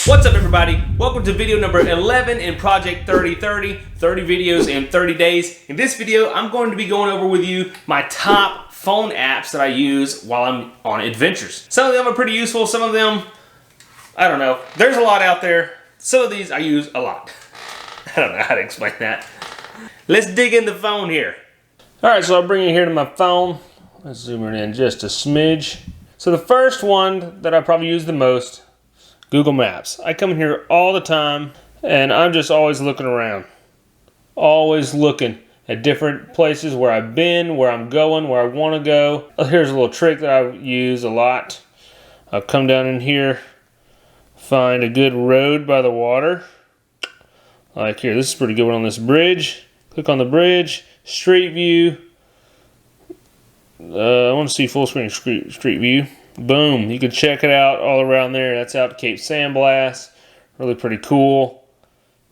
What's up, everybody? Welcome to video number 11 in Project 3030, 30 videos in 30 days. In this video, I'm going to be going over with you my top phone apps that I use while I'm on adventures. Some of them are pretty useful, some of them, I don't know. There's a lot out there. Some of these I use a lot. I don't know how to explain that. Let's dig in the phone here. Alright, so I'll bring you here to my phone. Let's zoom it in just a smidge. So the first one that I probably use the most, Google Maps. I come in here all the time and I'm just always looking around. Always looking at different places where I've been, where I'm going, where I want to go. Here's a little trick that I use a lot. I'll come down in here, find a good road by the water. Like here, this is a pretty good one on this bridge. Click on the bridge, street view. I want to see full screen street view. Boom, you can check it out all around there. That's out to Cape San Blas. Really pretty cool.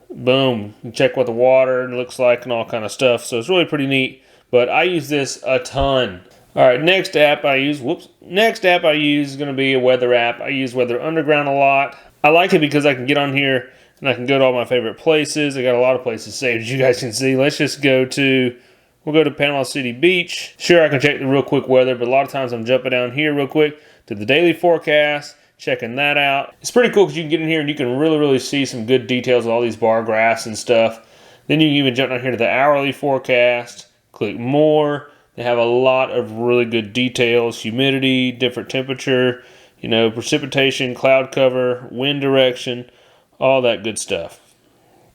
Boom, you can check what the water looks like and all kind of stuff. So it's really pretty neat, but I use this a ton. All right, next app I use is going to be a weather app. I use Weather Underground a lot. I like it because I can get on here and I can go to all my favorite places. I got a lot of places saved, as you guys can see. Let's just go to, we'll go to Panama City Beach. Sure, I can check the real quick weather, but a lot of times I'm jumping down here real quick to the daily forecast, checking that out. It's pretty cool because you can get in here and you can really see some good details of all these bar graphs and stuff. Then you can even jump down here to the hourly forecast, click more. They have a lot of really good details, humidity, different temperature, you know, precipitation, cloud cover, wind direction, all that good stuff.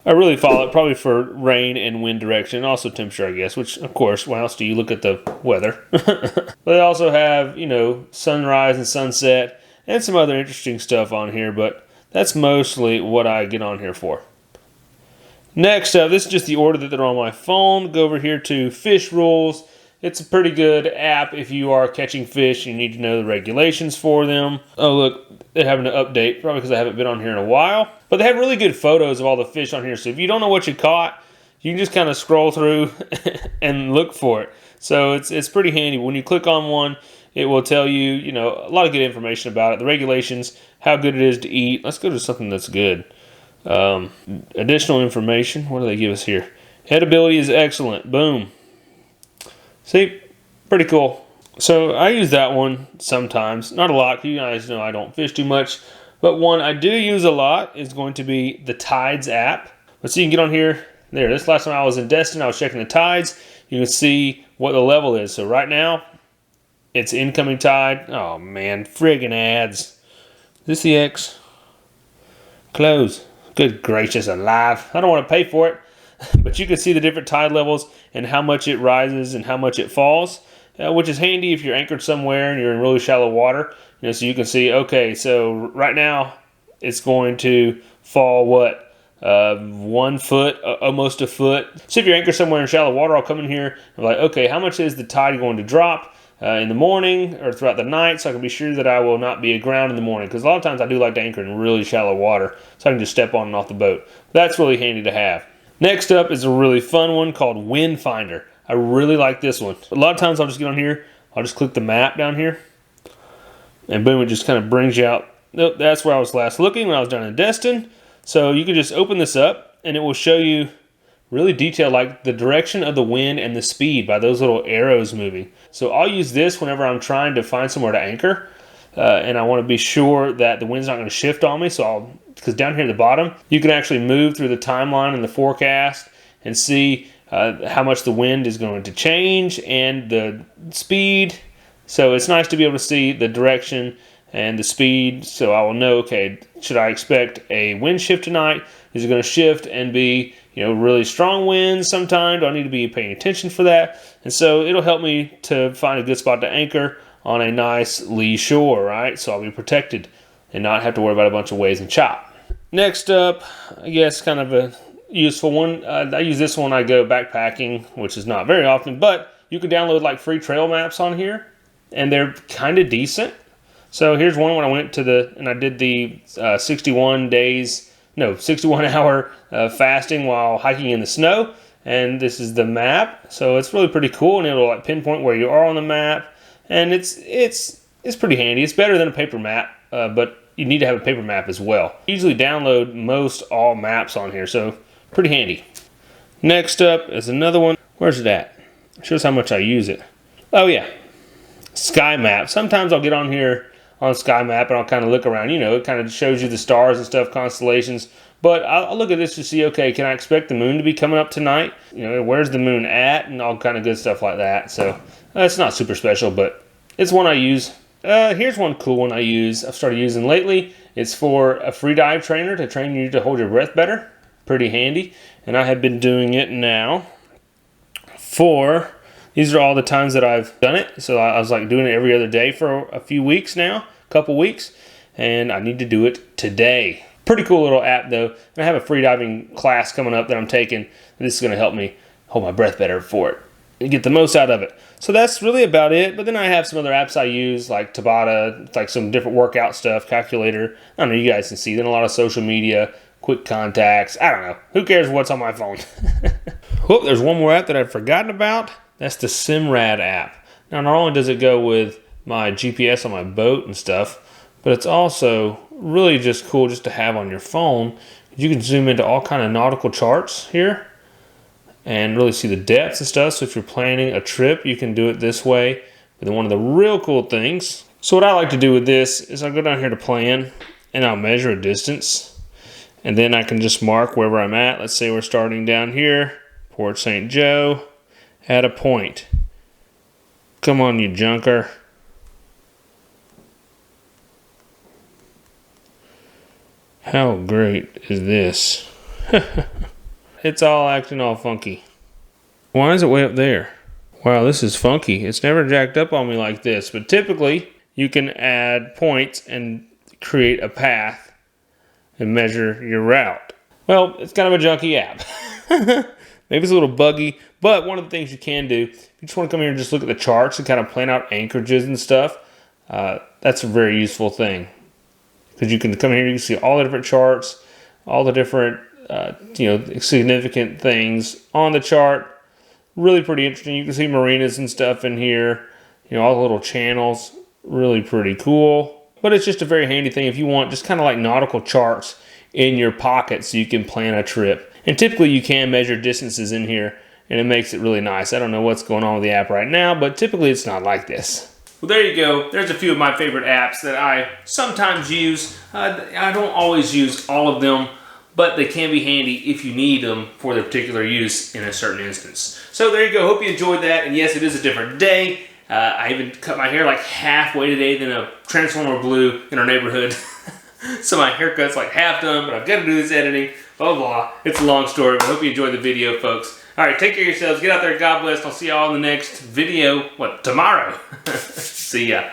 I really follow it probably for rain and wind direction, also temperature, I guess, which, of course, why else do you look at the weather? But they also have, you know, sunrise and sunset and some other interesting stuff on here, but that's mostly what I get on here for. Next up, this is just the order that they're on my phone. Go over here to Fish Rules. It's a pretty good app if you are catching fish. You need to know the regulations for them. Oh, look, they're having an update, probably because I haven't been on here in a while. But they have really good photos of all the fish on here. So if you don't know what you caught, you can just kind of scroll through and look for it. So it's pretty handy. When you click on one, it will tell you, you know, a lot of good information about it. The regulations, how good it is to eat. Let's go to something that's good. Additional information. What do they give us here? Headability is excellent. Boom. See, pretty cool. So I use that one sometimes, not a lot. You guys know I don't fish too much, but one I do use a lot is going to be the Tides app. Let's see, you can get on here. There, this last time I was in Destin, I was checking the tides. You can see what the level is. So right now, it's incoming tide. Oh man, friggin' ads. Is this the X? Close. Good gracious alive. I don't want to pay for it. But you can see the different tide levels and how much it rises and how much it falls, which is handy if you're anchored somewhere and you're in really shallow water. You know, so you can see, okay, so right now it's going to fall, what, 1 foot, almost a foot. So if you're anchored somewhere in shallow water, I'll come in here and be like, okay, how much is the tide going to drop in the morning or throughout the night, so I can be sure that I will not be aground in the morning. Because a lot of times I do like to anchor in really shallow water, so I can just step on and off the boat. That's really handy to have. Next up is a really fun one called Wind Finder. I really like this one. A lot of times I'll just get on here, I'll just click the map down here, and boom, it just kind of brings you out. Nope, that's where I was last looking when I was down in Destin. So you can just open this up, and it will show you really detailed, like the direction of the wind and the speed by those little arrows moving. So I'll use this whenever I'm trying to find somewhere to anchor, and I want to be sure that the wind's not going to shift on me. So because down here at the bottom, you can actually move through the timeline and the forecast and see how much the wind is going to change and the speed. So it's nice to be able to see the direction and the speed, so I will know, okay, should I expect a wind shift tonight? Is it going to shift and be, you know, really strong winds sometime? Do I need to be paying attention for that? And so it'll help me to find a good spot to anchor on a nice lee shore, right? So I'll be protected and not have to worry about a bunch of waves and chop. Next up, I guess kind of a useful one. I use this one when I go backpacking, which is not very often, but you can download like free trail maps on here, and they're kind of decent. So here's one when I went to and I did the 61 hour fasting while hiking in the snow. And this is the map. So it's really pretty cool, and it'll like pinpoint where you are on the map. And it's pretty handy. It's better than a paper map, but you need to have a paper map as well. Usually download most all maps on here, so pretty handy. Next up is another one. Where's it at? Shows how much I use it. Oh yeah, Sky Map. Sometimes I'll get on here on Sky Map and I'll kind of look around. You know, it kind of shows you the stars and stuff, constellations. But I'll look at this to see, okay, can I expect the moon to be coming up tonight? You know, where's the moon at? And all kind of good stuff like that. So it's not super special, but it's one I use. Here's one cool one I've started using lately. It's for a free dive trainer to train you to hold your breath better. Pretty handy. And I have been doing it now these are all the times that I've done it. So I was like doing it every other day for a few weeks now, a couple weeks. And I need to do it today. Pretty cool little app though. And I have a free diving class coming up that I'm taking. This is going to help me hold my breath better for it and get the most out of it. So that's really about it. But then I have some other apps I use like Tabata, like some different workout stuff, calculator. I don't know, you guys can see. Then a lot of social media, quick contacts. I don't know. Who cares what's on my phone? Oh, there's one more app that I've forgotten about. That's the Simrad app. Now, not only does it go with my GPS on my boat and stuff, but it's also really just cool just to have on your phone. You can zoom into all kind of nautical charts here and really see the depths and stuff. So if you're planning a trip, you can do it this way. But then one of the real cool things, so what I like to do with this is I'll go down here to plan and I'll measure a distance. And then I can just mark wherever I'm at. Let's say we're starting down here, Port St. Joe, at a point. Come on, you junker. How great is this? It's all acting all funky. Why is it way up there? Wow, this is funky. It's never jacked up on me like this, but typically you can add points and create a path and measure your route. Well, it's kind of a junky app. Maybe it's a little buggy, but one of the things you can do, if you just want to come here and just look at the charts and kind of plan out anchorages and stuff, that's a very useful thing. Because you can come here, you can see all the different charts, all the different significant things on the chart. Really pretty interesting. You can see marinas and stuff in here, all the little channels. Really pretty cool. But it's just a very handy thing if you want just kind of like nautical charts in your pocket so you can plan a trip. And typically you can measure distances in here and it makes it really nice. I don't know what's going on with the app right now, but typically it's not like this. Well, there you go. There's a few of my favorite apps that I sometimes use. I don't always use all of them, but they can be handy if you need them for their particular use in a certain instance. So there you go. Hope you enjoyed that. And yes, it is a different day. I even cut my hair like halfway today than a Transformer Blue in our neighborhood. So my haircut's like half done, but I've got to do this editing. Blah, blah, blah. It's a long story, but I hope you enjoyed the video, folks. All right, take care of yourselves. Get out there. God bless. I'll see you all in the next video, tomorrow. See ya.